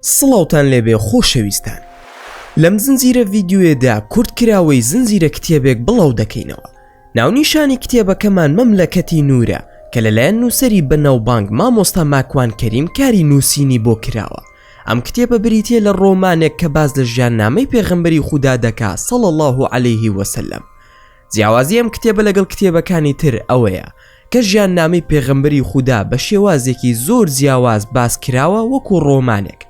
سڵاوتان لێبێ خۆشەویستان. لەم زنجیرە ڤیدیۆیەدا کورتکراوەی زنجیرە کتێبێک بڵاو دەکەینەوە. ناونیشانی کتێبەکەمان مەملەکەتی نورە کە لەلایەن نووسەری بەناوبانگ مامۆستا ماکوان کەریم کاری نووسینی بۆ کراوە. ئەم کتێبە بریتیە لە ڕۆمانێک کە باز لە ژیاننامەی پێغەمبەری خودا دەکات صلی الله علیه وسلم. جیاوازی ئەم کتێبە لەگەڵ کتێبەکانی تر ئەوەیە کە ژیاننامەی پێغەمبەری خودا بە شێوازێکی زۆر جیاواز باس کراوە وەکو ڕۆمانێک.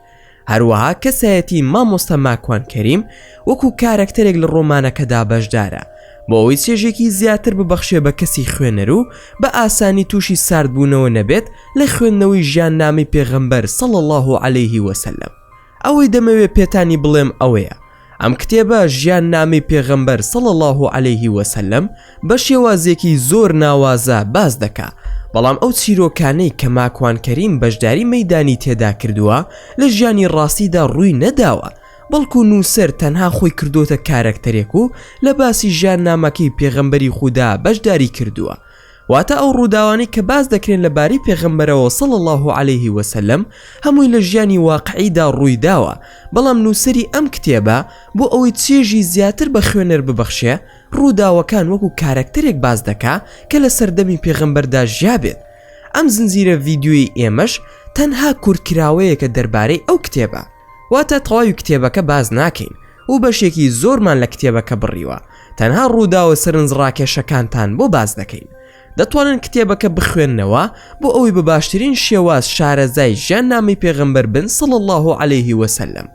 هەروەها کەسایەتی مامۆستا ماکوان کەریم وەکو کارەکتەرێک لە ڕۆمانەکەدا بەشدارە بۆ ئەوەی چێژێکی زیاتر ببەخشێ بە کەسی خوێنەر و بە ئاسانی تووشی ساردبوونەوە نەبێت لە خوێندنەوەی ژیاننامەی پێغەمبەر صلی الله علیه وسلم. ئەوەی دەمەوێت پێتانی بڵێم ئەوەیە ئەم کتێبە ژیاننامەی پێغەمبەر صلی الله علیه وسلم بە شێوازێکی زۆر ناوازە باز دەکات، بەڵام ئەو چیرۆکانەی کە ماکوان کەریم بەشداری مەیدانی تێدا کردووە لە ژیانی ڕاستیدا ڕووی نەداوە، بەڵکو نووسەر تەنها خۆی کردوتە کارەکتەرێک و لە باسی ژیاننامەکەی پێغەمبەری خودا بەشداری کردووە. واتە ئەو ڕووداوانی کە باز دەکرێن لەبارەی پێغەمبەرەوە صلی الله علیه وسلم هەمووی لە ژیانی واقعیدا ڕووی داوە، بەڵام نووسەری ئەم کتێبە بۆ ئەوەی چێژی زیاتر بە خوێنەر ببەخشێ ڕووداوەکان وەکو کارەکتەرێک باز دەکا کە لە سەردەمی پێغەمبەردا ژیابێت. ئەم زنجیرە ڤیدیۆی ئێمەش تەنها کورتکراوەیەکە دەربارەی ئەو کتێبە، واتە تەواوی کتێبەکە باز ناکەین و بەشێکی زۆرمان لە کتێبەکە بڕیوە، تەنها ڕووداوە سەرنجڕاکێشەکانتان بۆ باز دەکەین. دەتوانن کتێبەکە بخوێننەوە بۆ ئەوەی بە باشترین شێواز شارەزای ژیاننامەی پێغەمبەر بن صلی الله علیه وسلم.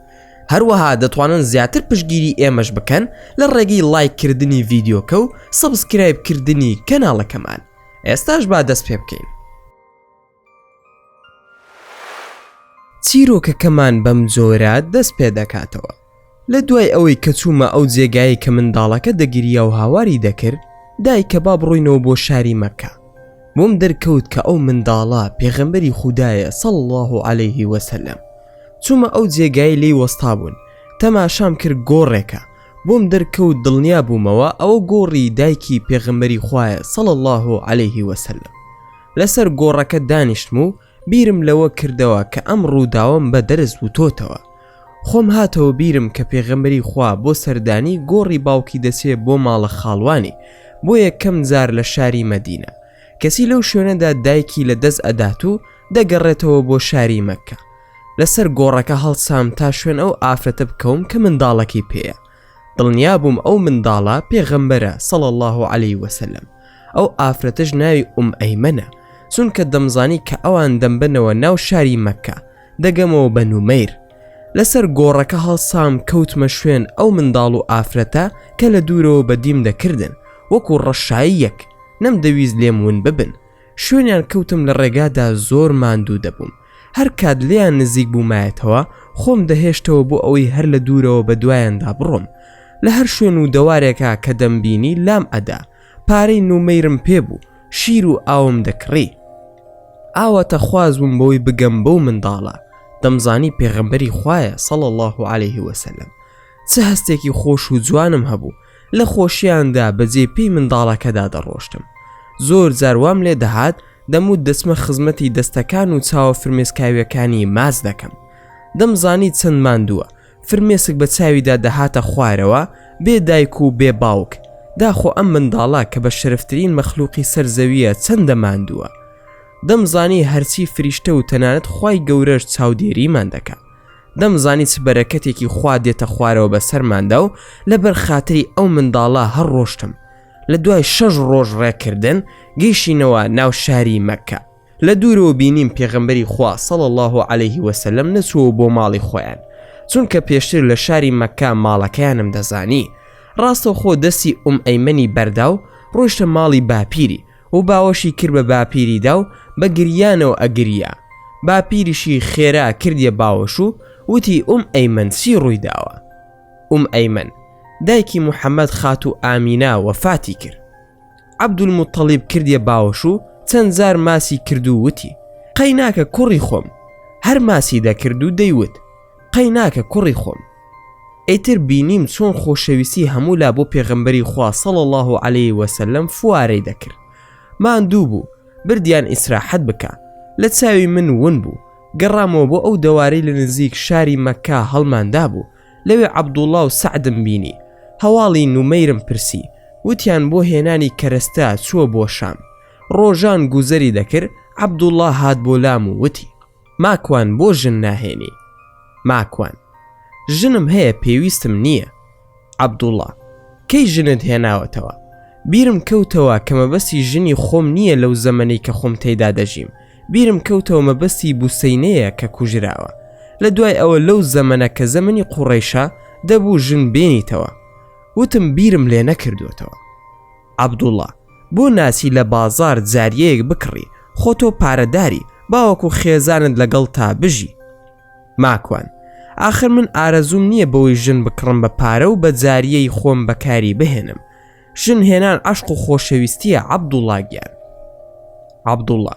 هەروەها دەتوانن زیاتر پشتگیری ئێمەش بکەن لە ڕێگەی لایککردنی ڤیدیۆکە و سەبسکرایبکردنی کەناڵەکەمان. ئێستاش با دەست پێ بکەین. چیرۆکەکەمان بەم جۆرە دەست پێ دەکاتەوە. لە دوای ئەوەی کە چوومە ئەو جێگایی کە منداڵەکە دەگیریا و هاواری دەکرد، دایکە با بڕۆینەوە بۆ شاری مەککە. بۆم دەرکەوت کە ئەو منداڵە پێغەمبەری خودایە صلی الله علیه وسلم. چوومە ئەو جێگای لی وەستا بوون، تەماشام کرد گۆڕێکە. بۆم دەرکەوت دڵنیا بوومەوە ئەوە گۆڕی دایکی پێغەمبەری خوایە صلی الله علیه وسلم. لەسەر گۆڕەکە دانیشتم و بیرم لەوە کردەوە کە ئەم ڕووداوەم بە دەرز وتۆتەوە. خۆم هاتەوە بیرم کە پێغەمبەری خوا بۆ سەردانی گۆڕی باوکی دەچێ بۆ ماڵە خاڵوانی بۆ یەکەم جار لە شاری مەدینە. کەسی لەو شوێنەدا دایکی لە دەست ئەدات و دەگەڕێتەوە بۆ شاری مەککە. لەسەر گۆڕەکە هەڵسام تا شوێن ئەو ئافرەتە بکەوم کە منداڵەکی پێیە. دڵنیا بووم ئەو منداڵە پێغەمبەرە صلی الله علیه وسلم. ئەو ئافرەتەش ناوی ئەیمەنە، چونکە دەمزانی کە ئەوان دەمبنەوە ناو شاری مەککە، دەگەمەوە بە نومەیر. لەسەر گۆڕەکە هەڵسام کەوتمە شوێن ئەو منداڵ و ئافرەتە کە لە دوورەوە بەدیم دەکردن وەکو ڕەشاییەک، نەمدەویست لێم ون ببن. شوێنیان کەوتم لە ڕێگادا زۆر ماندوو دەبووم. هەر کات لێیان نزیک بوومایەتەوە خۆم دەهێشتەوە بۆ ئەوەی هەر لە دوورەوە بە دوایاندا بڕۆم. لە هەر شوێن و دەوارێکا کە دەمبینی لام ئەدا. پارەی نومەیرم پێبوو، شیر و ئاوم دەکڕی. ئاوەتە خوازبووم بەوەی بگەم بەو منداڵە. دەمزانی پێغەمبەری خوایە صلی الله علیه وسلم. چه هەستێکی خۆش و جوانم هەبوو. لە خۆشیاندا بەجێ پێی منداڵەکەدا دەڕۆشتم. زۆر جاروام لێ دەهات دەموت دەچمە خزمەتی دەستەکان و چاوە فرمێسکاویەکانی ماز دەکەم. دەمزانی چەند ماندووە. فرمێسک بە چاویدا دەهاتە خوارەوە بێ دایک و بێ باوک. داخۆ ئەم منداڵە کە بە شەرفترین مەخلوقی سەرزەویە چەندە ماندووە. دەمزانی هەرچی فریشتە و تەنانەت خوای گەورەش چاودێریمان دەکات. دەمزانی چ بەرەکەتێکی خوا دێتە خوارەوە بە سەرماندا و لەبەر خاتری ئەو منداڵە هەر ڕۆشتم. لە دوای 6 ڕۆژ ڕێکردن گەیشتینەوە ناو شاری مەککە. لە دوورەوە بینیم پێغەمبەری خوا صلی الله علیه وسلم نەچووە بۆ ماڵی خۆیان، چونکە پێشتر لە شاری مەککە ماڵەکەیانم دەزانی. ڕاستەوخۆ دەستی ئەیمەنی بەردا و ڕۆیشتە ماڵی باپیری و باوەشی کرد بە باپیریدا و بە گریانەوە ئەگریا. باپیریشی خێرا کردیە باوەش و وتی ئەیمەن چی ڕووی داوە؟ ئەیمەن دایکی محەممەد خات و ئامینە وەفاتی کرد. عەبدولموتەڵیب کردیە باوەش و چەند جار ماسی کرد و وتی قەی ناکە کوڕی خۆم. هەر ماسی دەکرد و دەیوت قەی ناکە کوڕی خۆم. ئیتر بینیم چۆن خۆشەویستی هەموولا بۆ پێغەمبەری خوا صلی الله علیه وسلم فوارەی دەکرد. ماندوو بوو، بردیان ئیسراحەت بکە. لە چاوی من ون بوو. گەڕامەوە بۆ ئەو دەوارەی لە نزیک شاری مەککا هەڵماندا بوو. لەوێ عەبدوڵڵا و سەعدم بینی. هەواڵی نومەیرم پرسی، وتیان بۆ هێنانی کەرەستە چووە بۆ شام. ڕۆژان گوزەری دەکرد. عەبدوڵڵا هات بۆ لام و وتی: ماکوان بۆ ژن ناهێنی؟ ماکوان: ژنم هەیە پێویستم نییە. عەبدوڵڵا: کەی ژنت هێناوەتەوە؟ بیرم کەوتەوە کە مەبەستی ژنی خۆم نییە لەو زەمەنەی کە خۆم تێیدا دەژیم. بیرم کەوتەوە مەبەستی بوسەینەیە کە کوژراوە. لە دوای ئەوە لەو زەمەنە کە زەمەنی قوڕەیشە دەبوو ژن بێنیتەوە. وتم بیرم لێ نەکردوێتەوە. عەبدوڵڵا: بۆ ناسی لە بازار جاریەیەک بکڕی، خۆ تۆ پارەداری، باوەکو خێزانت لەگەڵ تا بژی. ماکوان: ئاخر من ئارەزوم نییە بەوەی ژن بکڕم بە پارە و بە جاریەی خۆم بەکاری بهێنم. ژن هێنان عەشق و خۆشەویستیە عەبدوڵڵا گیان. عەبدوڵڵا: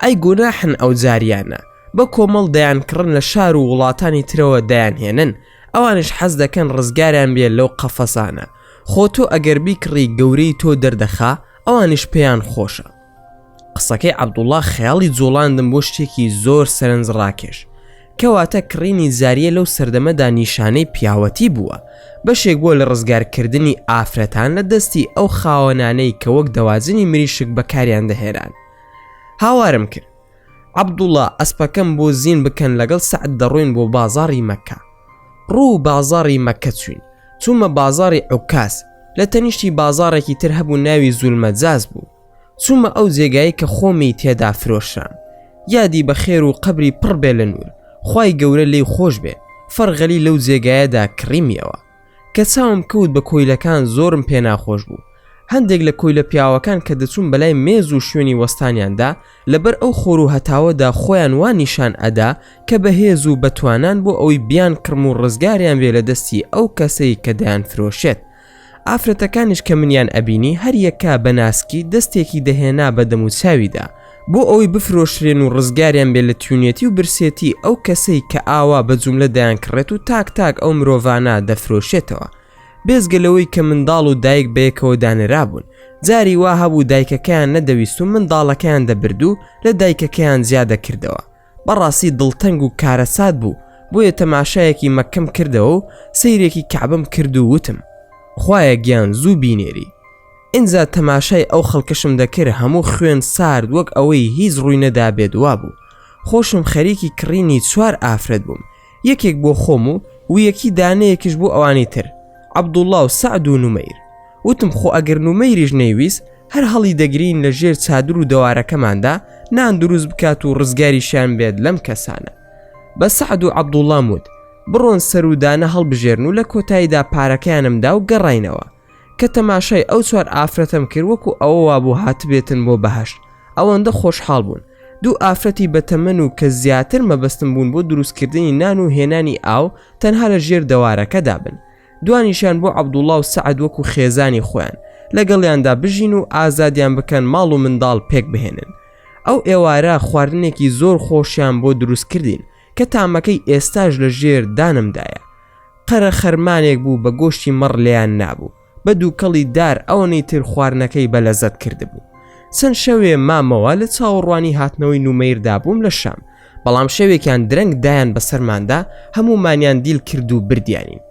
ئەی گوناحن ئەو جاریانە، بە کۆمەڵ دەیان کڕن لە شار و وڵاتانی ترەوە دەیان هێنن، ئەوانش حەز دەکەن ڕزگاریان بێت لەو قەفەسانە. خۆ تۆ ئەگەر بیکڕی گەورەی تۆ دەردەخا، ئەوانش پێیان خۆشە. قسەکەی عەبدوڵڵا خەیاڵی جۆڵاندم بۆ شتێکی زۆر سەرنجڕاکێش، کەواتە کڕینی جاریە لەو سەردەمەدا نیشانەی پیاوەتی بووە، بەشێک بووە لە ڕزگارکردنی ئافرەتان لە دەستی ئەو خاوەنانەی کە وەک دەواجنی مریشک بەکاریان دەهێران. هاوارم کرد. عەبدوڵڵا ئەسپەکەم بۆ زین بکەن لەگەڵ سەعد دەڕۆین بۆ بازاڕی مەککە. ڕوو بازاڕی مەککە چوین. چوومە بازاڕی عوکاس، لە تەنیشتی بازاڕێکی تر هەبوو ناوی زولمەجاز بوو. چوومە ئەو جێگایی کە خۆمی تێدا فرۆشران. یادی بەخێر و قەبری پڕ بێ لە نور، خوای گەورە لێی خۆش بێ. فەرغەلی لەو جێگایەدا کڕیمیەوە. کە چاوم کەوت بە کۆیلەکان زۆرم پێ ناخۆش بوو. هەندێک لە کۆیلە پیاوەکان کە دەچوون بەلای مێز و شوێنی وەستانیاندا لەبەر ئەو خۆر و هەتاوەدا خۆیان وان نیشان ئەدا کە بەهێز و بەتوانان بۆ ئەوەی بیان کڕم و ڕزگاریان بێ لە دەستی ئەو کەسەی کە دەیان فرۆشێت. ئافرەتەکانیش کە منیان ئەبینی هەر یەکا بەناسکی دەستێکی دەهێنا بە دەم و چاویدا بۆ ئەوەی بفرۆشرێن و ڕزگاریان بێ لە توونێتی و برسێتی ئەو کەسەی کە ئاوا بە جوملە دەیان کڕێت و تاک تاک ئەو مرۆڤانە دەفرۆشێتەوە. بێزگەلەوەی کە منداڵ و دایک بەیەکەوە دانرابوون. جاری وا هەبوو دایکەکەیان نەدەویست و منداڵەکەیان دەبرد و لە دایکەکەیان زیادە کردەوە. بەڕاستی دڵتەنگ و کارەسات بوو، بۆیە تەماشایەکی مەکەم کردەوە و سەیرێکی کەعبەم کرد و وتم: خوایە گیان زوو بینێری. ئینجا تەماشای ئەو خەڵکەشم دەکرد هەموو خوێن سارد وەک ئەوەی هیچ ڕووی نەدا بێت وا بوو. خۆشم خەریکی کڕینی 4 ئافرەت بووم، یەکێک بۆ خۆم و یەکی دانەیەکیش بۆ ئەوانی تر، عەبدوڵڵا و سەعد و نومەیر. وتم خۆ ئەگەر نومەیریش نەیویست هەر هەڵی دەگرین لە ژێر چادر و دەوارەکەماندا نان دروست بکات و ڕزگاریشیان بێت لەم کەسانە. بە سەعد و عەبدوڵڵام وت: بڕۆن سەر و دانە هەڵبژێرن و لە کۆتاییدا پارەکەیانمدا و گەڕاینەوە. کە تەماشای ئەو 4 ئافرەتم کرد وەکو ئەوە وابوو هاتبێتن بۆ بەهەشت. ئەوەندە خۆشحاڵ بوون. 2 ئافرەتی بەتەمەن و کە زیاتر مەبەستم بوون بۆ دروستکردنی نان و هێنانی ئاو تەنها لە ژێر دەوارەکەدا بن. دوانیشان بۆ عەبدوڵڵا و سەعد وەکو خێزانی خۆیان لەگەڵیاندا بژین و ئازادیان بکەن ماڵ و منداڵ پێک بهێنن. ئەو ئێوارە خواردنێکی زۆر خۆشیان بۆ دروست کردین کە تامەکەی ئێستاش لە ژێر دانمدایە. قەرە خەرمانێک بوو بە گۆشتی مەڕ لێیان نابوو، بە دووکەڵی دار ئەوەی تر خواردنەکەی بەلەزەت کردبوو. چەند شەوێ مامەوە لە چاوەڕوانی هاتنەوەی نومەیردا بووم لە شام، بەڵام شەوێکیان درەنگ دایان بەسەرماندا هەمومانیان دیل کرد و بردیانین.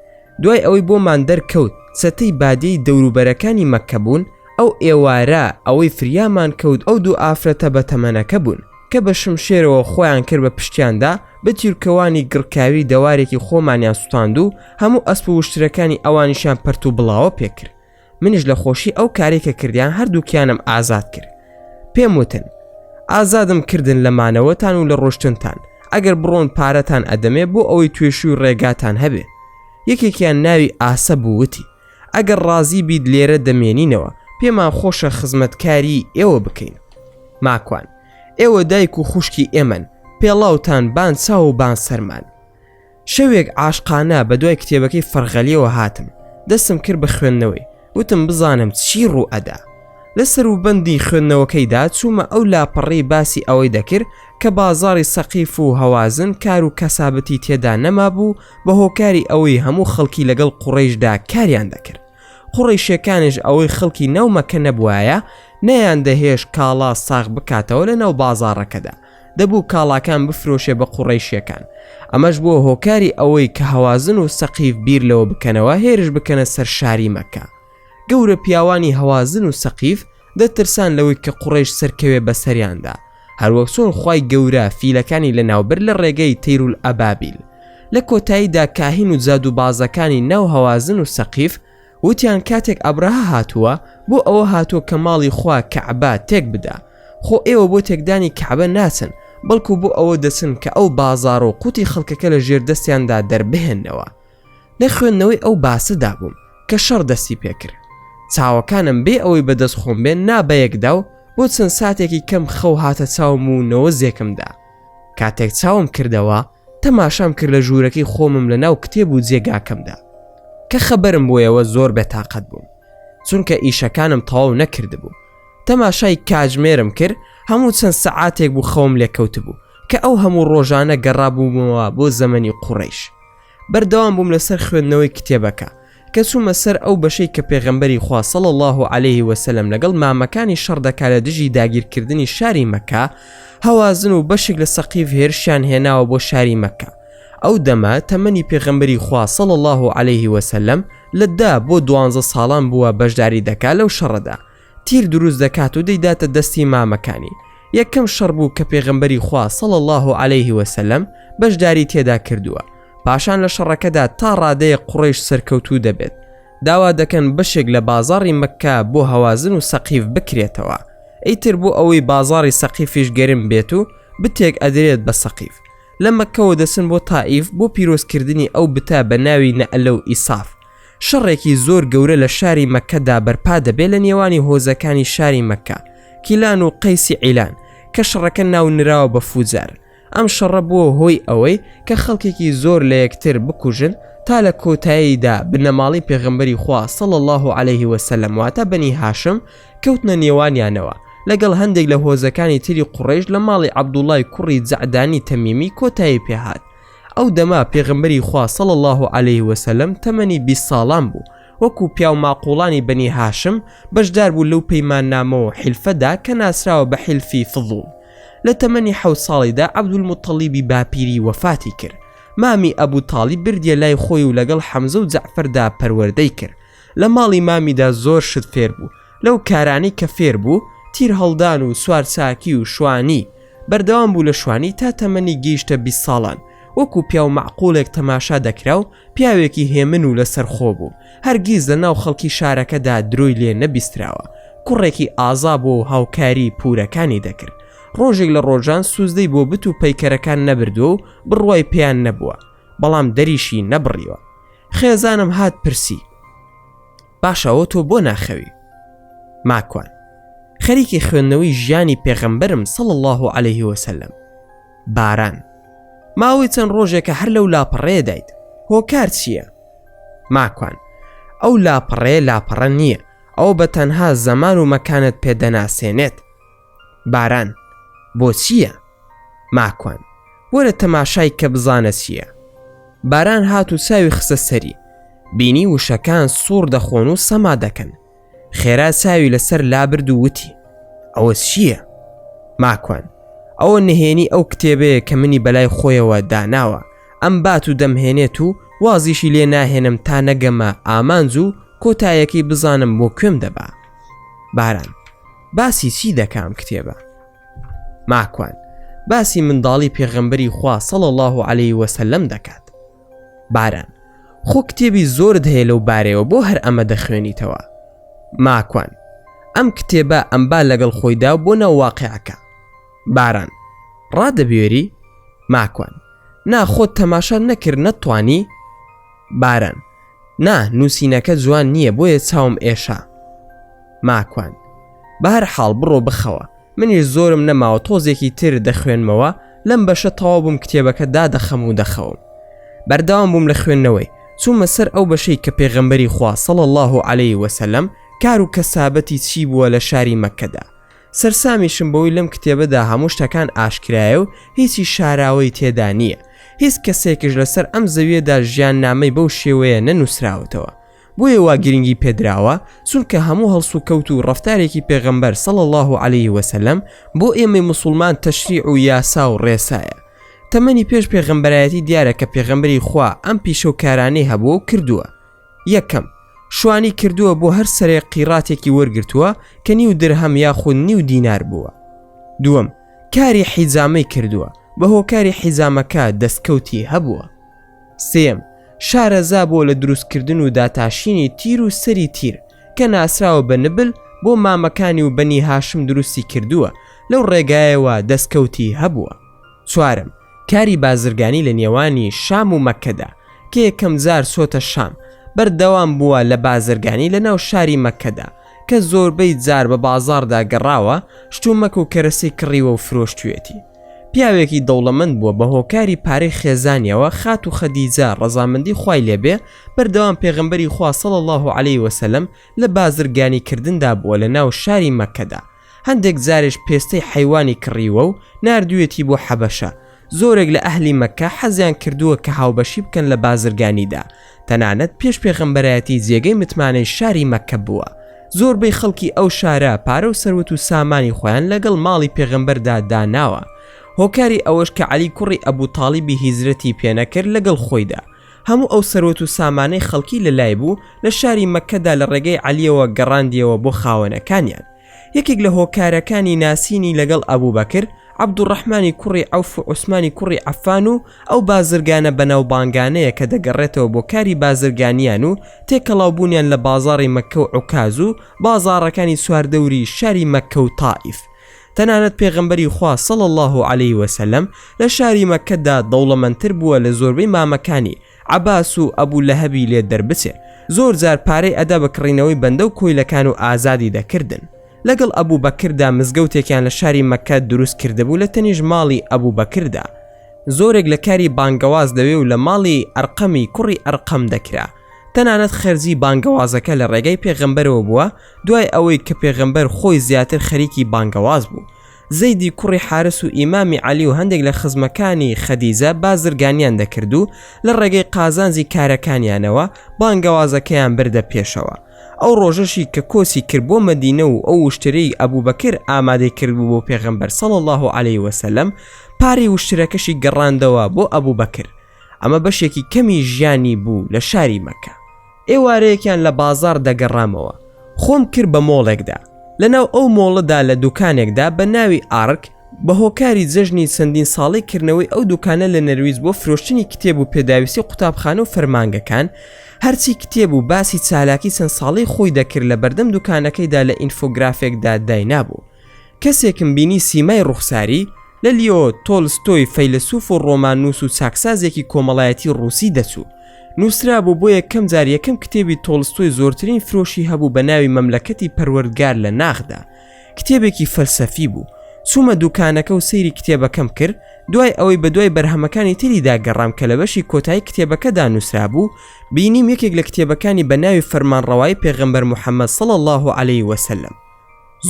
دوای ئەوەی بۆمان دەرکەوت چەتەی بادەی دەوروبەرەکانی مەککە بوون، ئەو ئێوارە ئەوەی فریامان کەوت ئەو 2 ئافرەتە بەتەمەنەکە بوون کە بە شمشێرەوە خۆیان کرد بە پشتیاندا بە تیرکەوانی گڕکاوی دەوارێکی خۆمانیان سوتاند و هەموو ئەسپ و وشترەکانی ئەوانیشان پەرت و بڵاوە پێکرد. منیش لە خۆشی ئەو کارێکە کردیان هەردووکیانم ئازاد کرد. پێم وتن: ئازادم کردن لە مانەوەتان و لە ڕۆشتنتان، ئەگەر بڕۆن پارەتان ئەدەمێ بۆ ئەوەی توێشی و ڕێگاتان هەبێ. یەکێکیان ناوی ئاسە بوو، وتی: ئەگەر ڕازی بیت لێرە دەمێنینەوە، پێمان خۆشە خزمەتکاری ئێوە بکەین. ماکوان: ئێوە دایک و خوشکی ئێمەن، پێڵاوتان بان چاو و بان سەرمان. شەوێک عاشقانە بە دوای کتێبەکەی فەرغەلیەوە هاتم، دەستم کرد بە خوێندنەوەی، وتم بزانم چی ڕوو ئەدا. لە سەروبەندی خوێندنەوەکەیدا چوومە ئەو لاپەڕی باسی ئەوەی دەکرد کە بازاڕی سەقیف و هەوازن کار و کەسابەتی تێدا نەما بوو بە هۆکاری ئەوەی هەموو خەڵکی لەگەڵ قوڕەیشدا کاریان دەکرد. قوڕەیشەکانیش ئەوەی خەڵکی ناو مەکە نەبوایە نەیان دەهێش کاڵا ساغ بکاتەوە لە ناو بازاڕەکەدا، دەبوو کاڵاکان بفرۆشێ بە قوڕەیشیەکان. ئەمەش بۆ هۆکاری ئەوەی کە هەوازن و سەقیف بیر لەوە بکەنەوە هێرش بکەنە سەر شاری مەکە. گەورە پیاوانی هەوازن و سەقیف دەترسان لەوەی کە قوڕەیش سەرکەوێ بەسەریاندا، هەروەک چۆن خوای گەورە فیلەکانی لەناوبەر لە ڕێگەی تەیرول ئەبابیل. لە کۆتاییدا کاهین و جادو بازەکانی ناو هەوازن و سەقیف وتیان کاتێک ئەبرەها هاتووە بۆ ئەوە هاتووە کە ماڵی خوا کەعبە تێک بدا، خۆ ئێوە بۆ تێکدانی کەعبە ناچن، بەڵکو بۆ ئەوە دەچن کە ئەو بازار و قوتی خەڵکەکە لە ژێردەستیاندا دەربهێننەوە. لە خوێندنەوەی ئەو باسەدا بووم کە شەڕ دەستی پێکرد. چاوەکانم بێ ئەوەی بەدەست خۆم بێن نابەیەکدا و بۆ چەند ساتێکی کەم خەو هاتە چاوم و نەوەزێکمدا. کاتێک چاوم کردەوە تەماشام کرد لە ژوورەکەی خۆمم لە ناو کتێب و جێگاکەمدا کە خەبەرم بۆیەوە زۆر بێتاقەت بووم، چونکە ئیشەکانم تەواو نەکردبوو. تەماشای کاتژمێرم کرد، هەموو چەند سەعاتێک بوو خەوم لێکەوت بوو کە ئەو هەموو ڕۆژانە گەڕابوومەوە بۆ زەمەنی قوڕەیش. بەردەوام بووم لەسەر خوێندنەوەی کتێبەکە کە چوومە سەر ئەو بەشەی کە پێغەمبەری خوا صلی الله علیه وسلم لەگەڵ مامەکانی شەڕ دەکا لە دژی داگیرکردنی شاری مەکە. هەوازن و بەشێک لە سەقیف هێرشیان هێناوە بۆ شاری مەکە. ئەو دەما تەمەنی پێغەمبەری خوا صلی الله علیه وسلم لەدا بۆ 12 ساڵان بووە بەشداری دەکا لەو شەڕەدا. تیر دروست دەکات و دەیداتە دەستی مامەکانی. یەکەم شەڕ بوو کە پێغەمبەری خوا صلی الله علیه وسلم بەشداری تێدا کردووە. پاشان لە شەڕەکەدا تا ڕادەیە قوڕەیش سەرکەوتوو دەبێت. داوا دەکەن بەشێک لە بازاڕی مەکە بۆ هەوازن و سەقیف بکرێتەوە، ئەیتر بۆ ئەوەی بازاڕی سەقیفیش گەرم بێت و بتێک ئەدرێت بە سەقیف. لە مەکەوە دەسن بۆ تائیف بۆ پیرۆزکردنی ئەو بتە بە ناوی نەئەلە و ئیساف. شەڕێکی زۆر گەورە لە شاری مەکەدا بەرپا دەبێت لە نێوانی هۆزەکانی شاری مەکە، کیلان و قەیسی عیلان، کە شەڕەکە ناو نراوە بە فوجار. ئەم شەڕە بووە هۆی ئەوەی کە خەڵکێکی زۆر لە یەکتر بکوژن تا لە کۆتاییدا بنەماڵی پێغەمبەری خوا صلی الله علیه وسلم واتە بەنی هاشم کەوتنە نێوانیانەوە لەگەڵ هەندێک لە هۆزەکانی تری قوڕەیش لە ماڵی عەبدوڵای کوڕی جەعدانی تەمیمی کۆتایی پێهات. ئەو دەما پێغەمبەری خوا صلی الله علیه وسلم تەمەنی 20 ساڵان بوو. وەکو پیاو ماقوڵانی بەنی هاشم بەشدار بوو لەو پەیماننامە و حیلفەدا کە ناسراوە بە حیلفی فضوڵ. لە تەمەنی 7 ساڵیدا عەبدولموتەڵیبی باپیری وەفاتی کرد. مامی ئەبوو تاڵیب بردیە لای خۆی و لەگەڵ حەمزە و جەعفەردا پەروەردەی کرد. لە ماڵی مامیدا زۆر شت فێر بوو. لەو کارانی کە فێر بوو تیر هەڵدان و سوارچاکی و شوانی. بەردەوام بوو لە شوانی تا تەمەنی گەیشتە 20 ساڵان. وەکو پیاو معقولێک تەماشا دەکرا و پیاوێکی هێمن و لەسەر خۆ بوو. هەرگیز لە ناو خەڵکی شارەکەدا درۆی لێ نەبیستراوە. کوڕێکی ئازا بوو و هاوکاری پورەکانی دەکرد. ڕۆژێک لە ڕۆژان سوزدەی بۆ بت و پەیکەرەکان نەبردووە و بڕوای پێیان نەبووە، بەڵام دەریشی نەبڕیوە. خێزانم هات پرسی: باشەوە تۆ بۆ ناخەوی؟ ماکوان: خەریکی خوێندنەوەی ژیانی پێغەمبەرم صلی الله علیه وسلم. باران: ماوەی چەند ڕۆژێکە هەر لەو لاپەڕەیە دایت. هۆکار چییە؟ ماکوان: ئەو لاپەڕە نییە، ئەو بە تەنها زەمان و مەکانت پێدەناسێنێت. باران: بۆ چییە؟ ماکوان: وەرە تەماشای کە بزانە چییە. باران هات و چاوی خسە سەری، بینی وشەکان سوور دەخۆن و سەما دەکەن. خێرا چاوی لەسەر لابرد و وتی: ئەوە چییە؟ ماکوان: ئەوە نهێنی ئەو کتێبەیە کە منی بەلای خۆیەوە داناوە، ئەم بات و دەمهێنێت و وازیشی لێ ناهێنم تا نەگەمە ئامانج و کۆتایەکی بزانم بۆ کوێم دەبا. باران: باسی چی دەکام کتێبە؟ ماکوان: باسی منداڵی پێغەمبەری خوا صلی الله علیه وسلم دەکات. باران: خۆ کتێبی زۆرت هەیە لەو بارەیەوە، بۆ هەر ئەمە دەخوێنیتەوە؟ ماکوان: ئەم کتێبە ئەمبا لەگەڵ خۆیدا بۆ نەو واقعەکە. باران: ڕادەبوێری؟ ماکوان: نا، خۆت تەماشا نەکرد نەتوانی؟ باران: نا، نووسینەکە جوان نییە بۆیە چاوم ئێشا. ماکوان: بە هەر حاڵ بڕۆ بخەوە، منیش زۆرم نەماوە تۆزێکی تر دەخوێنمەوە، لەم بەشە تەواو بووم کتێبەکە دادەخەم و دەخەوم. بەردەوام بووم لە خوێندنەوەی، چوومە سەر ئەو بەشەی کە پێغەمبەری خوا صلی الله علیه وسلم کار و کەسابەتی چی بووە لە شاری مەکەدا. سەرسامیشم بەوەی لەم کتێبەدا هەموو شتەکان ئاشکرایە و هیچی شاراوەی تێدا نییە. هیچ کەسێکیش لەسەر ئەم زەویەدا ژیان نامەی بەو شێوەیە نەنووسراوەتەوە. بۆیە وا گرنگی پێدراوە چونکە هەموو هەڵس و کەوت و ڕەفتارێکی پێغەمبەر صلی الله عليه وسلم بۆ ئێمەی مسلمان تەشریع و یاسا و ڕێسایە. تەمەنی پێش پێغەمبەرایەتی دیارە کە پێغەمبەری خوا ئەم پیشەوکارانەی هەبووە و کردووە. یەکەم، شوانی کردووە بۆ هەر سەرێ قیراتێکی وەرگرتووە کە نیو درهەم یاخود نیو دینار بووە. دووەم، کاری حیزامەی کردووە، بە هۆکاری حیزامەکە دەستکەوتی هەبووە. سێم، شارەزا بۆ لە دروستکردن و داتاشینی تیر و سەری تیر کە ناسراوە بە نبل بۆ مامەکانی و بەنی هاشم دروستی کردووە، لەو ڕێگایەوە دەستکەوتی هەبووە. چوارم، کاری بازرگانی لە نێوانی شام و مەکەدا کە یەکەم جار سۆتە شام بەردەوام بووە لە بازرگانی لە ناو شاری مەکەدا کە زۆربەی جار بە بازاردا گەڕاوە شتومەک و کەرەسی کڕیوە و فرۆشتوێتی. پیاوێکی دەوڵەمەند بووە بە هۆکاری پارەی خێزانیەوە خات و خەدیجە ڕەزامەندی خوای لێبێ بەردەوام پێغەمبەری خوا صلی الله عليه وسلم لە بازرگانی کردندا بووە لە ناو شاری مەکەدا. هەندێک جارێش پێستەی حیوانی کڕیوە و ناردوێتی بۆ حەبەشە. زۆرێک لە ئەهلی مەکە حەزیان کردووە کە هاوبەشی بکەن لە بازرگانیدا، تەنانەت پێش پێغەمبەرایەتی جێگەی متمانەی شاری مەکە بووە. زۆربەی خەڵکی ئەو شارە پارە و سەروەت و سامانی خۆیان لەگەڵ ماڵی پێغەمبەردا داناوە. هۆکاری ئەوەش کە عەلی کوڕی ئەبوو تاڵیبی هیجرەتی پێنەکرد لەگەڵ خۆیدا. هەموو ئەو سەروەت و سامانەی خەڵکی لەلای بوو لە شاری مەکەدا لە ڕێگەی عەلیەوە گەڕاندیەوە بۆ خاوەنەکانیان. یەکێک لە هۆکارەکانی ناسینی لەگەڵ ئەبوو بەکر عەبدوڕەحمانی کوڕی عەوف و عوسمانی کوڕی عەفان و ئەو بازرگانە بەناوبانگانەیە کە دەگەڕێتەوە بۆ کاری بازرگانیان و تێکەڵاوبوونیان لە بازاڕی مەکە و عوکاز و بازاڕەکانی سواردەوری شاری مەکە و تائیف. تەنانەت پێغەمبەری خوا صلی الله عليه وسلم لە شاری مەکەدا دەوڵەمەندتر بووە لە زۆربەی مامەکانی عەباس و ئەبوو لەهەبی لێ دەربچێ. زۆر جار پارەی ئەدا بەکڕینەوەی بەندە و کۆیلەکان و ئازادی دەکردن. لەگەڵ ئەبوو بەکردا مزگەوتێکیان لە شاری مەکە دروست کردبوو لە تەنیژ ماڵی ئەبوو بەکردا. زۆرێک لە کاری بانگەواز دەوێ و لە ماڵی ئەرقەمی کوڕی ئەرقەم دەکرا. تەنانەت خەرجی بانگەوازەکە لە ڕێگەی پێغەمبەرەوە بووە دوای ئەوەی کە پێغەمبەر خۆی زیاتر خەریکی بانگەواز بوو. زەیدی کوڕی حارس و ئیمامی عەلی و هەندێک لە خزمەکانی خەدیجە بازرگانیان دەکرد و لە ڕێگەی قازانجی کارەکانیانەوە بانگەوازەکەیان بردە پێشەوە. ئەو ڕۆژەشی کە کۆسی کرد بۆ مەدینە و ئەو وشترەی ئەبوو بەکر ئامادەی کردبوو بۆ پێغەمبەر صلی الله عليه وسلم، پارەی وشترەکەشی گەڕاندەوە بۆ ئەبوو بەکر. ئەمە بەشێکی کەمی ژیانی بوو لە شاری مەکە. ئێوارەیەکیان لە بازار دەگەڕامەوە، خۆم کرد بە مۆڵێکدا. لەناو ئەو مۆڵەدا لە دوکانێکدا بە ناوی ئارک بە هۆکاری جەژنی چەندین ساڵی کردنەوەی ئەو دوکانە لە نەرویز بۆ فرۆشتنی کتێب و پێداویستی قوتابخانە و فەرمانگەکان، هەرچی کتێب و باسی چالاکی چەند ساڵی خۆی دەکرد لە بەردەم دوکانەکەیدا لە ئینفۆگرافێکدا داینابوو. کەسێکم بینی سیمای ڕوخساری لە لیۆ تۆلستۆی فەیلسوف و ڕۆمانوس و چاکسازێکی کۆمەڵایەتی ڕووسی دەچوو. نووسرا بوو بۆ یەکەم جار یەکەم کتێبی تۆلستۆی زۆرترین فرۆشی هەبوو بە ناوی مەملەکەتی پەروەردگار لە ناخدا. کتێبێکی فەلسەفی بوو. چوومە دوکانەکە و سەیری کتێبەکەم کرد، دوای ئەوەی بە دوای بەرهەمەکانی تریدا گەڕام کە لە بەشی کۆتایی کتێبەکەدا نووسرا بوو، بینیم یەکێک لە کتێبەکانی بە ناوی فەرمانڕەوایی پێغەمبەر محەممەد صلی الله عليه وسلم.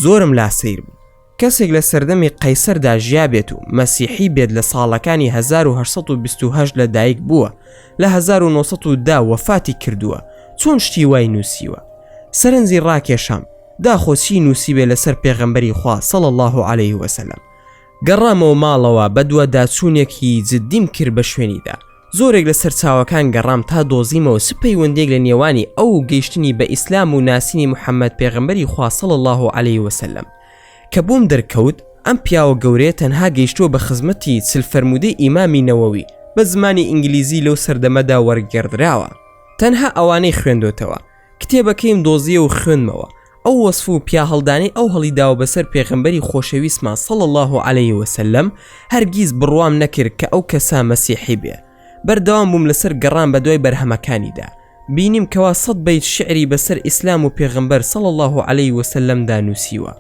زۆرم لاسەیر بوو. کەسێک لە سەردەمی قەیسەردا ژیابێت و مەسیحی بێت لە ساڵەکانی 1828 لە دایک بووە، لە 1910 وەفاتی کردووە. چۆن شتی وای نووسیوە؟ سەرنجی ڕاکێشام داخۆچی نووسیبێ لەسەر پێغەمبەری خوا صلی الله عليه وسلم. گەڕامەوە ماڵەوە بە دووە داچوونێکی جدیم کرد بە شوێنیدا. زۆرێک لە سەرچاوەکان گەڕام تا دۆزیمەوە سپەی وەندێک لە نێوانی ئەو گەیشتنی بە ئیسلام و ناسینی محەممەد پێغەمبەری خوا صلی الله عليه وسلم کە بووم دەرکەوت. ئەم پیاوە گەورەیە تەنها گەیشتووە بە خزمەتی چلفەرمودەی ئیمامی نەوەوی بە زمانی ئینگلیزی لەو سەردەمەدا وەرگێڕدراوە. تەنها ئەوانەی خوێندوتەوە. کتێبەکەیم دۆزیە و خوێنمەوە. ئەو وەصف و پیا هەڵدانی ئەو هەڵیداوە بەسەر پێغەمبەری خۆشەویستمان صلی الله عليه وسلم هەرگیز بڕوام نەکرد کە ئەو کەسا مەسیحی بێ. بەردەوام بووم لەسەر گەڕان بە دوای بەرهەمەکانیدا. بینیم کەوا 100 بەیت شعری بەسەر ئیسلام و پێغەمبەر صلی الله عليه وسلم دانووسیوە.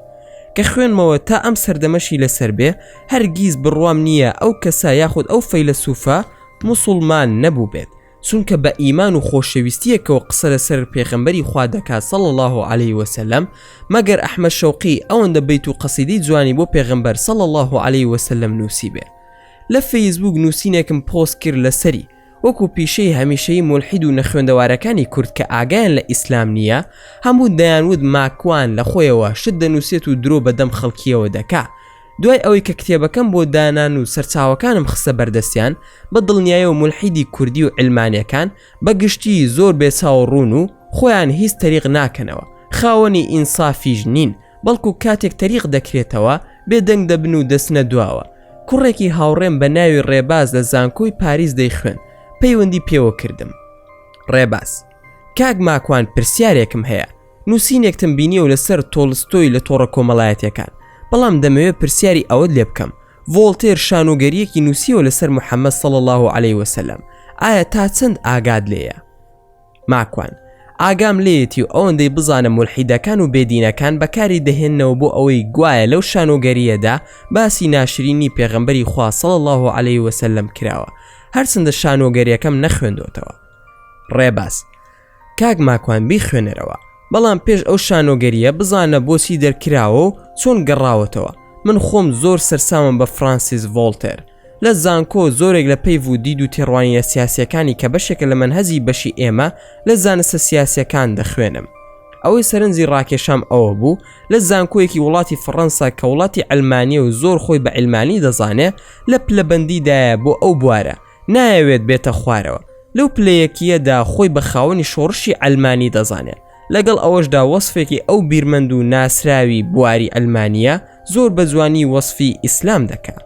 کە خوێنمەوە تا ئەم سەردەمەشی لەسەر بێ، هەرگیز بڕوام نییە ئەو کەسا یاخود ئەو فەیلسوفە مسلمان نەبوو بێت، چونکە بە ئیمان و خۆشەویستیەکەوە قسە لەسەر پێغەمبەری خوا دەکات صلی الله عليه وسلم، مەگەر ئەحمەد شەوقی ئەوەندە بەیت و قەسیدەی جوانی بۆ پێغەمبەر صلی الله عليه وسلم نووسی بێ. لە فەیسبوک نووسینێکم پۆست کرد لەسەری وەکو پیشەی هەمیشەی مولحید و نەخوێندەوارەکانی کورد کە ئاگایان لە ئیسلام نییە هەموو دەیانوت ماکوان لە خۆیەوە شت دەنووسێت و درۆ بەدەم خەڵکیەوە دەکا. دوای ئەوەی کە کتێبەکەم بۆ دانان و سەرچاوەکانم خستە بەردەستیان بە دڵنیایە و مولحیدی کوردی و علمانیەکان بەگشتی زۆر بێچاوڕوون و خۆیان هیچ تەریق ناکەنەوە، خاوەنی ئینسافیش نین، بەڵکو کاتێک تەریق دەکرێتەوە بێدەنگ دەبن و دەستنە دواوە. کوڕێکی هاوڕێم بە ناوی ڕێباز لە زانکۆی پاریس دەیخوێن، پەیوەندی پێوە کردم. ڕێباز: کاک ماکوان، پرسیارێکم هەیە. نووسینێکتم بینیە و لەسەر تۆڵستۆی لە تۆڕە کۆمەڵایەتیەکان، بەڵام دەمەوێت پرسیاری ئەوەت لێ بکەم. ڤۆڵتێر شانۆگەریەکی نووسیەوە لەسەر محەممەد صلی الله عليه وسلم، ئایا تا چەند ئاگاد لێیە؟ ماکوان: ئاگام لێیەتی و ئەوەندەی بزانە مولحیدەکان و بێدینەکان بەکاری دەهێننەوە بۆ ئەوەی گوایە لەو شانۆگەریەدا باسی ناشرینی پێغەمبەری خوا صلی الله عليه وسلم کراوە، هەرچەندە شانۆگەریەکەم نەخوێندوتەوە. ڕێباز: کاک ماکوان، بیخوێنەرەوە، بەڵام پێش ئەو شانۆگەریە بزانە بۆچی دەرکراوە و چۆن گەڕاوەتەوە. من خۆم زۆر سەرسامم بە فرانسیس ڤۆڵتێر. لە زانکۆ زۆرێک لە پەیڤ و دید و تێڕوانینە سیاسیەکانی کە بەشێکە لە منهەجی بەشی ئێمە لە زانستە سیاسیەکان دەخوێنم. ئەوەی سەرنجی ڕاکێشام ئەوە بوو لە زانکۆیەکی وڵاتی فەڕەنسا کە وڵاتی ئەلمانیە و زۆر خۆی بە ئەلمانی دەزانێ لە پلەبەندیدایە بۆ ئەو بوارە نایەوێت بێتە خوارەوە. لەو پلەیەکیەدا خۆی بە خاوەنی شۆڕشی ئەلمانی دەزانێت. لەگەڵ ئەوەشدا وەسفێکی ئەو بیرمەند و ناسراوی بواری ئەلمانیە زۆر بە جوانی وەسفی ئیسلام دەکا.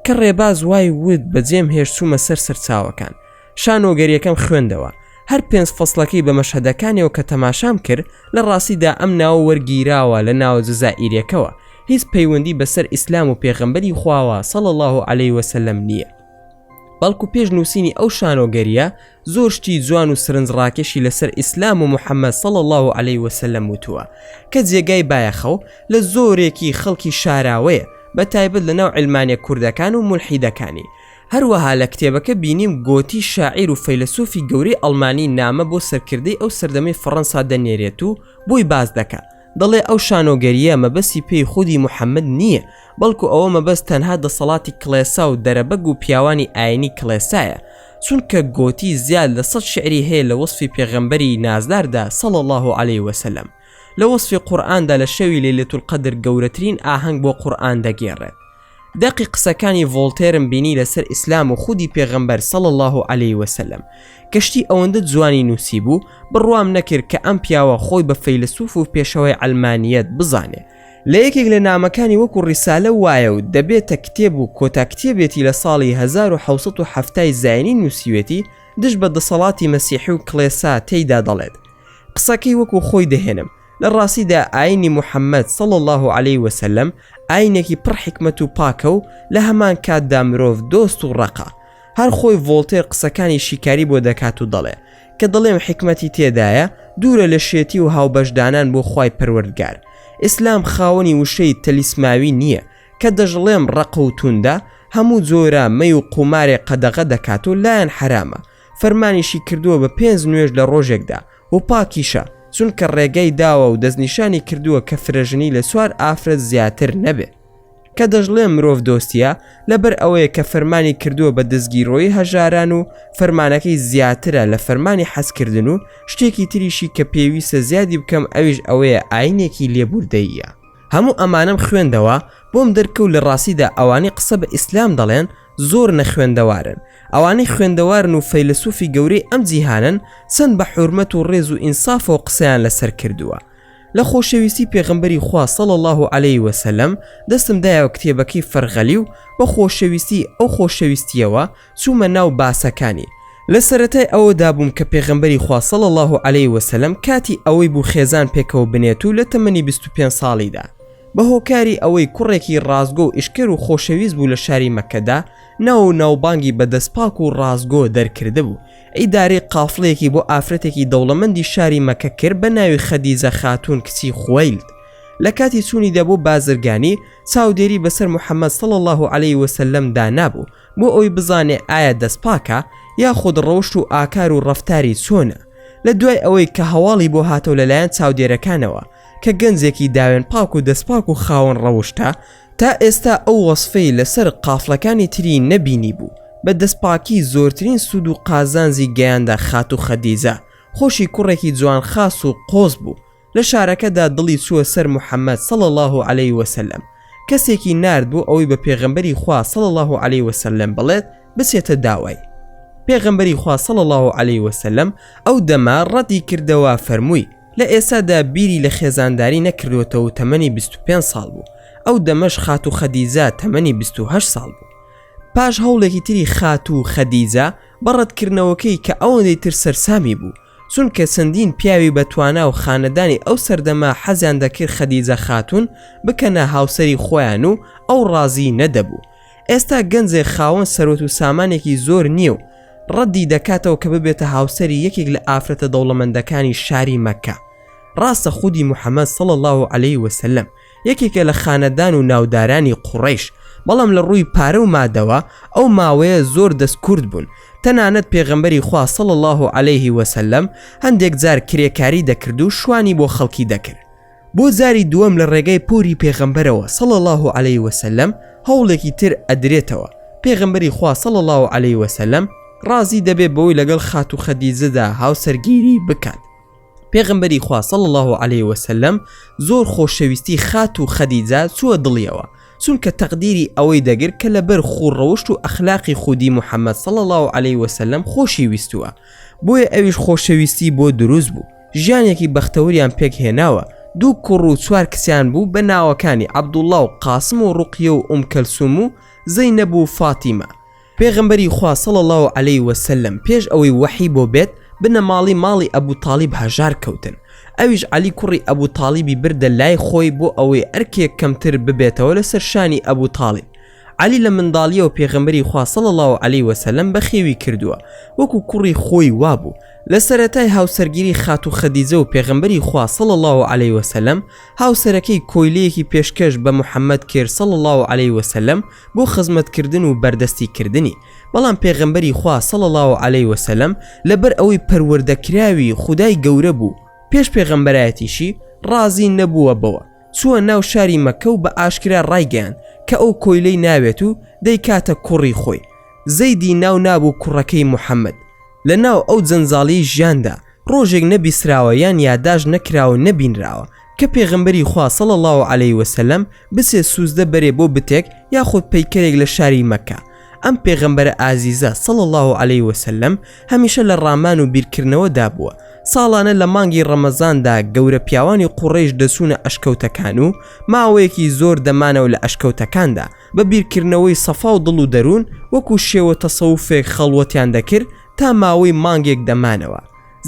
کە ڕێباز وای وت بەجێم هێشتومە سەر سەرچاوەکان. شانۆگەریەکەم خوێندەوە، هەر 5 فەسڵەکەی بە مەشهەدەکانیەوە کە تەماشام کرد لە ڕاستیدا ئەم ناوە وەرگیراوە لە ناوە جەزائیرەکەوە، هیچ پەیوەندی بەسەر ئیسلام و پێغەمبەری خواوە صلی الله عليه وسلم نییە. بەڵکو پێش نووسینی ئەو شانۆگەریە زۆر شتی جوان و سرنجڕاکێشی لەسەر ئیسلام و محەممەد صلی الله عليه وسلم وتووە کە جێگای بایەخەو لە زۆرێکی خەڵکی شاراوەیە، بە تایبەت لە ناو علمانیە کوردەکان و مولحیدەکانی. هەروەها لە کتێبەکە بینیم گۆتی شاعیر و فەیلسوفی گەورەی ئەڵمانی نامە بۆ سەرکردەی ئەو سەردەمەی فەڕەنسا دەنێرێت و بۆی باز دەکات. دەڵێ ئەو شانۆگەریە مەبەستی پێی خودی محەممەد نییە، بەڵکو ئەوە مەبەست تەنها دەسەڵاتی کڵێسا و دەرەبەگ و پیاوانی ئاینی کڵێسایە، چونکە گۆتی زیاد لە 100 شعری هەیە لە وەسفی پێغەمبەری نازداردا صلی الله عليه وسلم. لە وەسفی قورئاندا لە شەوی لەیلەتول قەدر گەورەترین ئاهەنگ بۆ قورئان دەگێڕێت. دەقی قسەکانی ڤۆڵتێرم بینی لەسەر ئیسلام و خودی پێغەمبەر صلی الله عليه وسلم. کەشتی ئەوەندە جوانی نووسی بوو بڕوام نەکرد کە ئەم پیاوە خۆی بە فەیلسوف و پێشەوەی ئەلمانیەت بزانێ. لە یەکێک لە نامەکانی وەکو ڕیسالە وایە و دەبێتە کتێب و کۆتا کتێبێتی لە ساڵی 1770 زاینی نووسیوێتی دشت بە دەسەڵاتی مەسیحی و کڵێسا تێیدا دەڵێت. قسەکەی وەکو خۆی دەهێنم، لە ڕاستیدا ئاینی محەممەد صلی الله عليه وسلم ئاینێکی پڕ حکمت و پاکە و لە هەمان کاتدا مرۆڤ دۆست و ڕقا. هەر خۆی ڤۆڵتێر قسەکانی شیکاری بۆ دەکات و دەڵێ کە دەڵێم حکمەتی تێدایە دوورە لە شێتی و هاوبەشدانان بۆ خوای پەروەردگار. ئیسلام خاوەنی وشەی تەلیسماوی نییە کە دەژڵێم ڕق و توندە هەموو جۆرە مەی و قومارێ قەدەغە دەکات و لایەن حرامە. فەرمانیشی کردووە بە 5 نوێژ لە ڕۆژێکدا و پاکیشە، چونکە ڕێگەی داوە و دەستنیشانی کردووە کە فرەژنی لە سوار ئافرەت زیاتر نەبێ. کە دەژڵێ مرۆڤ دۆستیە لەبەر ئەوەیە کە فەرمانی کردووە بە دەستگیرۆی هەژاران و فەرمانەکەی زیاترە لە فەرمانی حەزکردن و شتێکی تریشی کە پێویستە زیادی بکەم ئەویش ئەوەیە ئاینێکی لێبوردەیە. هەموو ئەمانەم خوێندەوە بۆم دەرکەوت لە ڕاستیدا ئەوانەی قسە بە ئیسلام دەڵێن زۆر نەخوێندەوارن. ئەوانەی خوێندەوارن و فەیلسوفی گەورەی ئەم جیهانن چەند بە حورمەت و ڕێز و ئینساف و قسەیان لەسەر کردووە. لە خۆشەویستی پێغەمبەری خوا صلی الله عليه وسلم دەستم دایەوە کتێبەکەی فەرغەلی و بە خۆشەویستی ئەو خۆشەویستیەوە چوومە ناو باسەکانی. لە سەرەتای ئەوەدا بووم کە پێغەمبەری خوا صلی الله عليه وسلم کاتی ئەوەی بوو خێزان پێکەوە بنێت و لە تەمەنی 25 ساڵیدا بە هۆکاری ئەوەی کوڕێکی ڕازگۆ و ئیشکەر و خۆشەویست بوو لە شاری مەکەدا ناو ناوبانگی بەدەستپاک و ڕازگۆ دەرکرده بوو. ئیدارەی قافڵەیەکی بۆ ئافرەتێکی دەوڵەمەندی شاری مەکە کرد بە ناوی خەدیجە خاتون کچی خوەیلد. لە کاتی چوونیدا بۆ بازرگانی چاودێری بەسەر محەممەد صلی الله عليه وسلم دانابوو بۆ ئەوی بزانێ ئایا دەستپاکە یاخود ڕەوشت و ئاکار و ڕەفتاری چۆنە. لە دوای ئەوەی کە هەواڵی بۆ هاتەوە لەلایەن چاودێرەکانەوە کە گەنجێکی داوێن پاک و دەستپاک و خاوەن ڕەوشتە، تا ئێستا ئەو وەسفەی لەسەر قافڵەکانی تری نەبینی بوو. بە دەستپاکی زۆرترین سوود و قازانزی گەیاندا خات و خەدیجە خۆشی کوڕێکی جوان خاس و قۆز بوو. لە شارەکەدا دڵی چووە سەر محەممەد صلی الله عليه وسلم. کەسێکی نارد بوو ئەوەی بە پێغەمبەری خوا صلی الله عليه وسلم بڵێت بچێتە داوای. پێغەمبەری خوا صلی الله عليه وسلم ئەو دەما ڕەتی کردەوە فەرمووی لە ئێستادا بیری لە خێزانداری نەکردوتەوە و تەمەنی 25 ساڵ بوو. ئەو دەمەش خات و خەدیجە تەمەنی 28 ساڵ بوو. پاش هەوڵێکی تری خات و خەدیجە بەڕەتکردنەوەکەی کە ئەوەندەی تر سەرسامی بوو، چونکە چەندین پیاوی بەتوانا و خانەدانی ئەو سەردەما حەزیان دەکرد خەدیجە خاتون بکەنە هاوسەری خۆیان و ئەو ڕازی نەدەبوو. ئێستا گەنجێ خاوەن سەرۆت و سامانێکی زۆر نییە و ڕەدی دەکاتەوە کە ببێتە هاوسەری یەکێک لە ئافرەتە دەوڵەمەندەکانی شاری مەکە. ڕاستە خودی محەممەد صلی الله عليه وسلم یەکێکە لە خانەدان و ناودارانی قوڕەیش، بەڵام لە ڕووی پارە و مادەوە ئەو ماوەیە زۆر دەستکورد بوون. تەنانەت پێغەمبەری خوا صلی الله عليه وسلم هەندێک جار کرێکاری دەکرد و شوانی بۆ خەڵکی دەکرد. بۆ جاری دووەم لە ڕێگەی پۆری پێغەمبەرەوە صلی الله عليه وسلم هەوڵێکی تر ئەدرێتەوە. پێغەمبەری خوا صلی الله عليه وسلم ڕازی دەبێت بەوەی لەگەڵ خات و خەدیجەدا هاوسەرگیری بکات. پێغەمبەری خوا صلی الله عليه وسلم زۆر خۆشەویستی خات و خەدیجە چووە دڵیەوە، چونکە تەقدیری ئەوەی دەگرت کە لەبەر خوڕەوشت و ئەخلاقی خودی محەممەد صلی الله عليه وسلم خۆشی ویستووە. بۆیە ئەویش خۆشەویستی بۆ دروست بوو. ژیانێکی بەختەوریان پێک هێناوە. دوو کوڕ و چوار کچیان بوو بە ناوەکانی عەبدوڵڵا و قاسم و ڕوقیە و کەلسوم و زەینەب و فاتیمە. پێغەمبەری خوا صلی الله عليه وسلم پێش ئەوەی وحی بۆ بێت بنە ماڵی ئەبوو تاڵیب هەژار کەوتن. ئەویش عەلی کوڕی ئەبوو تاڵیبی بردە لای خۆی بۆ ئەوەی ئەرکێک کەمتر ببێتەوە لەسەر شانی ئەبوو تاڵیب. عەلی لە منداڵیەوە پێغەمبەری خوا صلی الله عليه وسلم بەخێوی کردووە، وەکو کوڕی خۆی وابوو. لە سەرەتای هاوسەرگیری خات و خەدیجە و پێغەمبەری خوا صلی الله عليه وسلم هاوسەرەکەی کۆیلەیەکی پێشکەش بە محەممەد کرد صلی الله عليه وسلم بۆ خزمەتکردن و بەردەستی کردنی. بەڵام پێغەمبەری خوا صلی الله عليه وسلم لەبەر ئەوەی پەروەردەکراوی خودای گەورە بوو پێش پێغەمبەرایەتیشی ڕازی نەبووە بەوە. چووە ناو شاری مەکە و بە ئاشکرا ڕایگەیان کە ئەو کۆیلەی ناوێت و دەیکاتە کوڕی خۆی. زەیدی ناو نابوو کوڕەکەی محەممەد. لە ناو ئەو جەنجاڵی ژیاندا ڕۆژێک نەبیسراوە یان یاداش نەکراوە نەبینراوە کە پێغەمبەری خوا صلی الله عليه وسلم بچێ سوزدە بەرێ بۆ بتێک یاخود پەیکەرێک لە شاری مەکە. ئەم پێغەمبەرە ئازیزە صلی الله عليه وسلم هەمیشە لە ڕامان و بیرکردنەوەدا بووە. ساڵانە لە مانگی ڕەمەزاندا گەورە پیاوانی قوڕەیش دەسوونە ئەشکەوتەکان و ماوەیەکی زۆر دەمانەوە لە ئەشکەوتەکاندا بە بیرکردنەوەی سەفا و دڵ و دەروون وەکو شێوە تەسەووفێک خەڵوەتیان دەکرد تا ماوەی مانگێک دەمانەوە.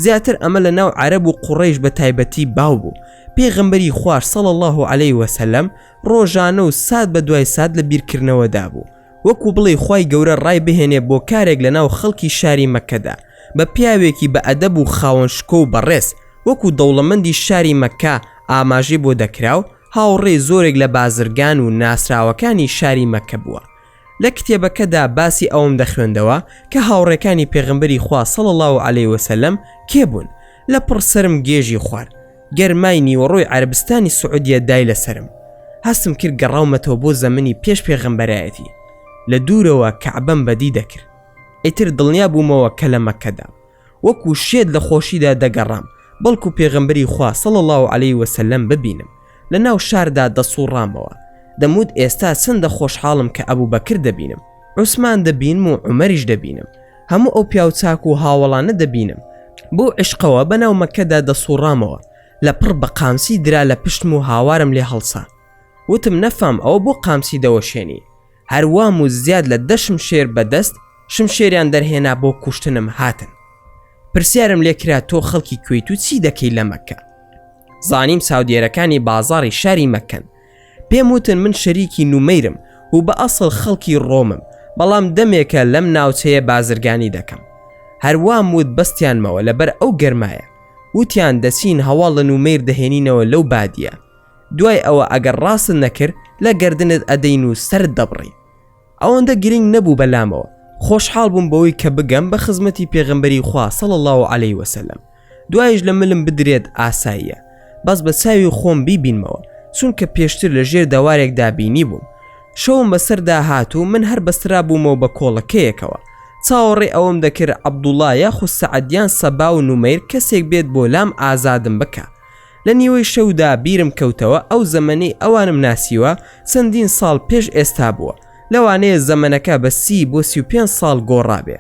زیاتر ئەمە لە ناو عەرەب و قوڕەیش بە تایبەتی باو بوو. پێغەمبەری خوار صلی الله عليه وسلم ڕۆژانە و سات بە دوای سات لە بیرکردنەوەدا بوو، وەکو بڵێ خوای گەورە ڕای بهێنێ بۆ کارێک لە ناو خەڵکی شاری مەکەدا بە پیاوێکی بە ئەدەب و خاوەن شکۆ و بەڕێز وەکو دەوڵەمەندی شاری مەکە ئاماژەی بۆ دەکراو. هاوڕێ زۆرێک لە بازرگان و ناسراوەکانی شاری مەکە بووە. لە کتێبەکەدا باسی ئەوم دەخوێندەوە کە هاوڕێکانی پێغەمبەری خوا صلی الله عليه وسلم کێ بوون. لە پڕسرم گێژی خوارد، گەرمای نیوەڕۆی عەربستانی سعودیە دای لەسرم. هەستم کرد گەڕاومەتەوە بۆ زەمنی پێش پێغەمبەرایەتی. لە دوورەوە کەعبەم بەدی دەکرد. ئیتر دڵنیا بوومەوە کە لە مەکەدا وەکو شێت لە خۆشیدا دەگەڕام، بەڵکو پێغەمبەری خوا صلی الله عليه وسلم ببینم. لە ناو شاردا دەسوڕامەوە، دەموت ئێستا چەندە خۆشحاڵم کە ئەبوو بەکر دەبینم، عوسمان دەبینم و عومەریش دەبینم، هەموو ئەو پیاوچاک و هاوڵانە دەبینم. بۆ عشقەوە بەناو مەکەدا دەسوڕامەوە، لە پڕ بە قامسی درا لە پشتم و هاوارم لێ هەڵسا. وتم نەفام ئەوە بۆ قامسی دەوەشێنی. هەروام و زیاد لە دەشم شێر بەدەست شمشێریان دەرهێنا بۆ کوشتنم هاتن. پرسیارم لێکرا تۆ خەڵکی کوێیت و چی دەکەی لە مەکە؟ زانیم ساودیێرەکانی بازاڕی شاری مەکەن. پێم وتن من شەریکی نومەیرم و بە ئەسڵ خەڵکی ڕۆمم، بەڵام دەمێکە لەم ناوچەیە بازرگانی دەکەم. هەروام وت بەستیانمەوە لەبەر ئەو گەرمایە. وتیان دەچین هەواڵ لە نومەیر دەهێنینەوە لەو بادیە. دوای ئەوە ئەگەر ڕاست نەکرد لە گردنت ئەدەین و سەرت دەبڕی. ئەوەندە گرنگ نەبوو بەلامەوە. خۆشحاڵ بووم بەوەی کە بگەم بە خزمەتی پێغەمبەری خوا صلی الله عليه وسلم. دوایش لە ملم بدرێت ئاساییە، بەس بە چاوی خۆم بیبینمەوە، چونکە پێشتر لە ژێر دەوارێکدا بینی بووم. شەوم بەسەردا هات و من هەر بەسترا بوومەوە بە کۆڵەکەیەکەوە. چاوەڕێ ئەوم دەکرد عەبدوڵڵا یاخود سەعەدیان سەبا و نومەیر کەسێک بێت بۆ لام ئازادم بکە. لە نیوەی شەودا بیرم کەوتەوە ئەو زەمەنەی ئەوانم ناسیوە چەندین ساڵ پێش ئێستا بووە، لەوانەیە زەمەنەکە بە 30 بۆ 35 ساڵ گۆڕابێ.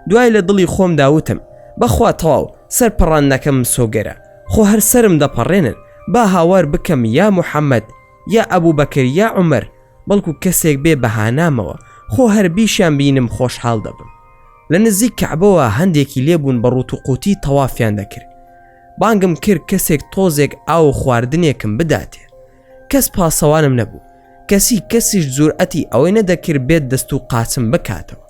دوای لە دڵی خۆم داوتم بەخوا تەواو سەرپەڕاندنەکەم سۆگەرە، خۆ هەر سرم دەپەڕێنن، با هاوار بکەم یا محەممەد یا ئەبوو بەکر یا عومەر، بەڵکو کەسێک بێ بەهانامەوە خۆ هەر بیشیان بینم خۆشحاڵ دەبم. لە نزیک کەعبەوە هەندێکی لێبوون بە ڕوت و قوتی تەوافیان دەکرد. بانگم کرد کەسێک تۆزێک ئاو خواردنێکم بداتێ. کەس پاسەوانم نەبوو، کەسیش جورئەتی ئەوەی نەدەکرد بێت دەست و قاچم بکاتەوە.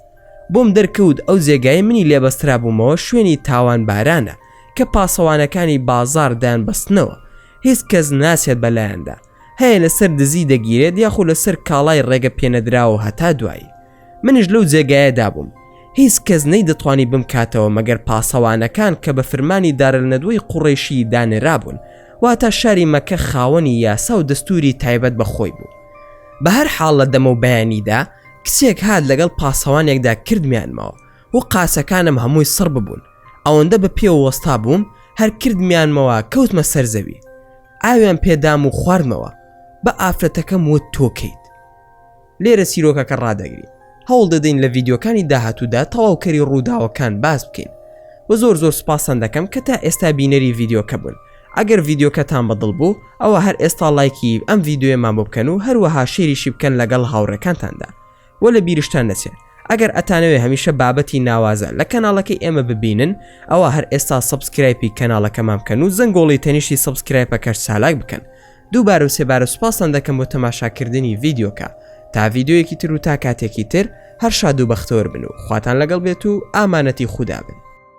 بۆم دەرکەوت ئەو جێگای منی لێبەسترا بوومەوە شوێنی تاوان بارانە کە پاسەوانەکانی بازار دایان بەستنەوە، هیچ کەس ناسێت بەلایەندا، هەیە لەسەر دزی دەگیرێت یاخود لەسەر کاڵای ڕێگە پێنەدراوە هەتا دوایی. منیش لەو جێگایەدا بووم، هیچ کەس نەیدەتوانی بمکاتەوە مەگەر پاسەوانەکان کە بە فەرمانی دارەلنەدوەی قوڕیشی دانێرابوون، واتە شاری مەکە خاوەنی یاسا و دەستوری تایبەت بەخۆی بوو. بە هەر حاڵ لە دەمە و بەیانیدا کسێک هات لەگەڵ پاسەوانێکدا کردمیانمەوە و قاسەکانم هەمووی سڕ ببوون، ئەوەندە بە پێوە وەستا بووم هەر کردمیانمەوە کەوتمە سەرزەوی، ئاویان پێدام و خواردمەوە بە ئافرەتەکەم وت تۆکەیت. لێرە سیرۆکەکە ڕادەگری، هەوڵ دەدەین لە ڤیدیۆکانی داهاتوودا تەواوکەری ڕووداوەکان باس بکەین و زۆر سپاسان دەکەم کە تا ئێستا بینەری ڤیدیۆکە بوون. ئەگەر ڤیدیۆکەتان بەدڵ بوو ئەوە هەر ئێستا لایکی ئەم ڤیدیۆمان بۆ بکەن و هەروەها شێریشی بکەن لەگەڵ هاوڕێکانتاندا و لە بیرشتان نەچێت ئەگەر ئەتانەوێ هەمیشە بابەتی ناوازە لە کەناڵەکەی ئێمە ببینن ئەوە هەر ئێستا سەبسکرایبی کەناڵەکەمان بکەن و زەنگۆڵی تەنیشتی سەبسکرایبەکەش چالاک بکەن. دووبارە و سێبارە سوپاسان دەکەم بۆ تەماشاکردنی ڤیدیۆکە. تا ڤیدیۆیەکی تر و تا کاتێکی تر هەر شاد و بەختەوەر بن و خواتان لەگەڵ بێت و ئامانەتی خودا بن.